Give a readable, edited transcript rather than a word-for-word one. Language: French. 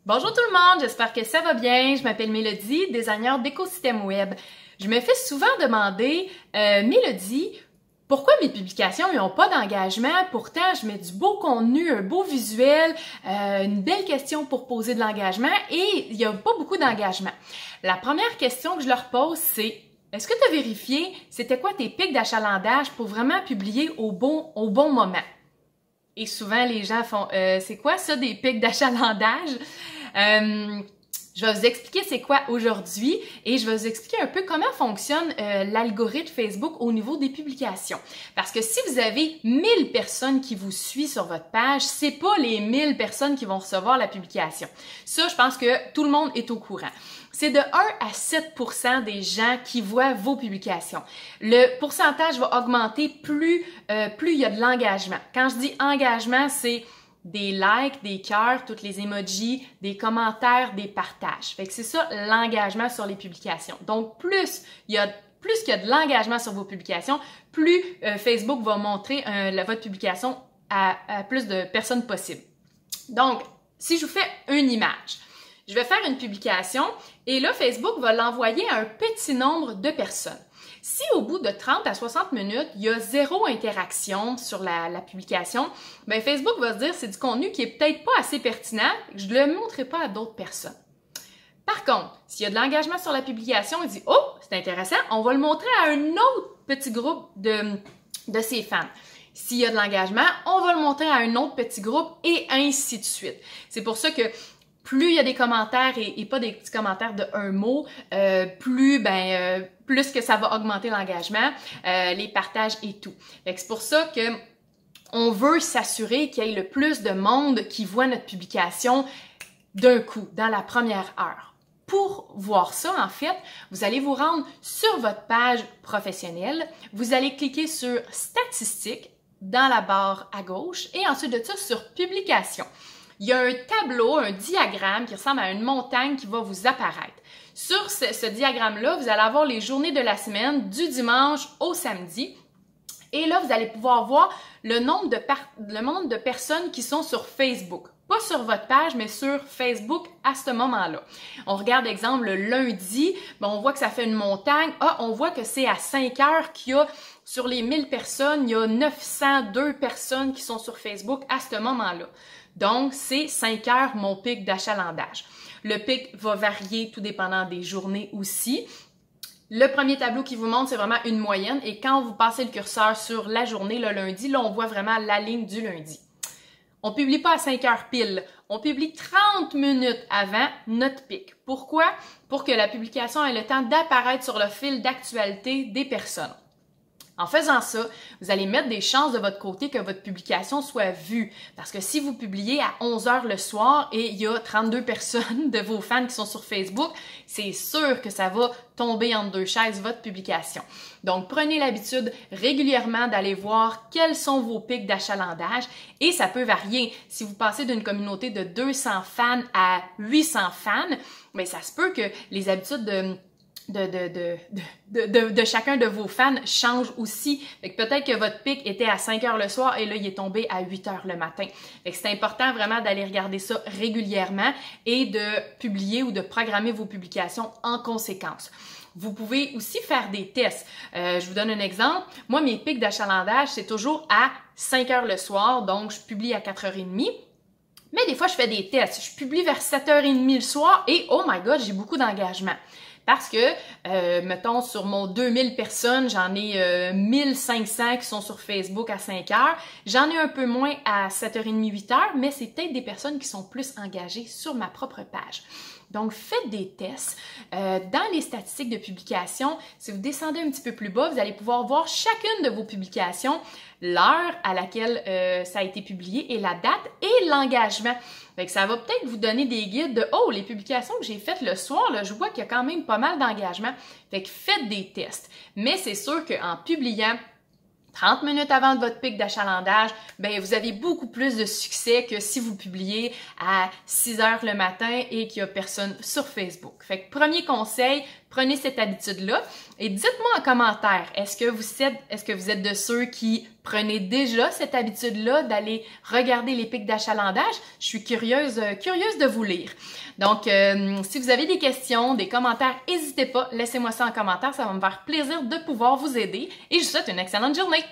Bonjour tout le monde, j'espère que ça va bien. Je m'appelle Mélodie, designer d'écosystème web. Je me fais souvent demander, Mélodie, pourquoi mes publications n'ont pas d'engagement? Pourtant, je mets du beau contenu, un beau visuel, une belle question pour poser de l'engagement et il n'y a pas beaucoup d'engagement. La première question que je leur pose, c'est est-ce que tu as vérifié c'était quoi tes pics d'achalandage pour vraiment publier au bon moment? Et souvent, les gens font c'est quoi ça, des pics d'achalandage? Je vais vous expliquer c'est quoi aujourd'hui et je vais vous expliquer un peu comment fonctionne l'algorithme Facebook au niveau des publications. Parce que si vous avez 1000 personnes qui vous suivent sur votre page, c'est pas les 1000 personnes qui vont recevoir la publication. Ça, je pense que tout le monde est au courant. C'est de 1 à 7% des gens qui voient vos publications. Le pourcentage va augmenter plus il y a de l'engagement. Quand je dis engagement, c'est des likes, des cœurs, toutes les emojis, des commentaires, des partages. Fait que c'est ça l'engagement sur les publications. Donc plus il y a de l'engagement sur vos publications, plus Facebook va montrer votre publication à plus de personnes possible. Donc, si je vous fais une image, je vais faire une publication et là, Facebook va l'envoyer à un petit nombre de personnes. Si au bout de 30 à 60 minutes, il y a zéro interaction sur la publication, bien Facebook va se dire c'est du contenu qui est peut-être pas assez pertinent, je ne le montrerai pas à d'autres personnes. Par contre, s'il y a de l'engagement sur la publication, il dit « Oh, c'est intéressant, on va le montrer à un autre petit groupe de ses fans. » S'il y a de l'engagement, on va le montrer à un autre petit groupe et ainsi de suite. C'est pour ça que plus il y a des commentaires et pas des petits commentaires de un mot, plus que ça va augmenter l'engagement, les partages et tout. C'est pour ça que on veut s'assurer qu'il y ait le plus de monde qui voit notre publication d'un coup, dans la première heure. Pour voir ça, en fait, vous allez vous rendre sur votre page professionnelle, vous allez cliquer sur « Statistiques » dans la barre à gauche et ensuite de ça sur « Publications ». Il y a un tableau, un diagramme qui ressemble à une montagne qui va vous apparaître. Sur ce diagramme-là, vous allez avoir les journées de la semaine, du dimanche au samedi. Et là, vous allez pouvoir voir le nombre de personnes qui sont sur Facebook. Pas sur votre page, mais sur Facebook à ce moment-là. On regarde, exemple, le lundi, on voit que ça fait une montagne. On voit que c'est à 5 heures qu'il y a, sur les 1000 personnes, il y a 902 personnes qui sont sur Facebook à ce moment-là. Donc, c'est 5 heures mon pic d'achalandage. Le pic va varier tout dépendant des journées aussi. Le premier tableau qui vous montre, c'est vraiment une moyenne. Et quand vous passez le curseur sur la journée, le lundi, là, on voit vraiment la ligne du lundi. On ne publie pas à 5 heures pile. On publie 30 minutes avant notre pic. Pourquoi? Pour que la publication ait le temps d'apparaître sur le fil d'actualité des personnes. En faisant ça, vous allez mettre des chances de votre côté que votre publication soit vue. Parce que si vous publiez à 11 heures le soir et il y a 32 personnes de vos fans qui sont sur Facebook, c'est sûr que ça va tomber entre deux chaises, votre publication. Donc, prenez l'habitude régulièrement d'aller voir quels sont vos pics d'achalandage et ça peut varier. Si vous passez d'une communauté de 200 fans à 800 fans, bien, ça se peut que les habitudes de chacun de vos fans change aussi. Fait que peut-être que votre pic était à 5 heures le soir et là, il est tombé à 8 heures le matin. Fait que c'est important vraiment d'aller regarder ça régulièrement et de publier ou de programmer vos publications en conséquence. Vous pouvez aussi faire des tests. Je vous donne un exemple. Moi, mes pics d'achalandage, c'est toujours à 5 heures le soir, donc je publie à 4h30. Mais des fois, je fais des tests. Je publie vers 7h30 le soir et oh my god, j'ai beaucoup d'engagement. Parce que, mettons, sur mon 2000 personnes, j'en ai 1500 qui sont sur Facebook à 5 heures. J'en ai un peu moins à 7h30, 8 heures, mais c'est peut-être des personnes qui sont plus engagées sur ma propre page. Donc, faites des tests. Dans les statistiques de publication, si vous descendez un petit peu plus bas, vous allez pouvoir voir chacune de vos publications, l'heure à laquelle ça a été publié et la date et l'engagement. Fait que ça va peut-être vous donner des guides de « Oh, les publications que j'ai faites le soir, là, je vois qu'il y a quand même pas mal d'engagement. » Fait que faites des tests. Mais c'est sûr qu'en publiant 30 minutes avant votre pic d'achalandage, ben vous avez beaucoup plus de succès que si vous publiez à 6 heures le matin et qu'il n'y a personne sur Facebook. Fait que premier conseil, prenez cette habitude-là et dites-moi en commentaire, est-ce que vous êtes de ceux qui prenez déjà cette habitude-là d'aller regarder les pics d'achalandage? Je suis curieuse de vous lire. Donc, si vous avez des questions, des commentaires, n'hésitez pas, laissez-moi ça en commentaire, ça va me faire plaisir de pouvoir vous aider et je vous souhaite une excellente journée!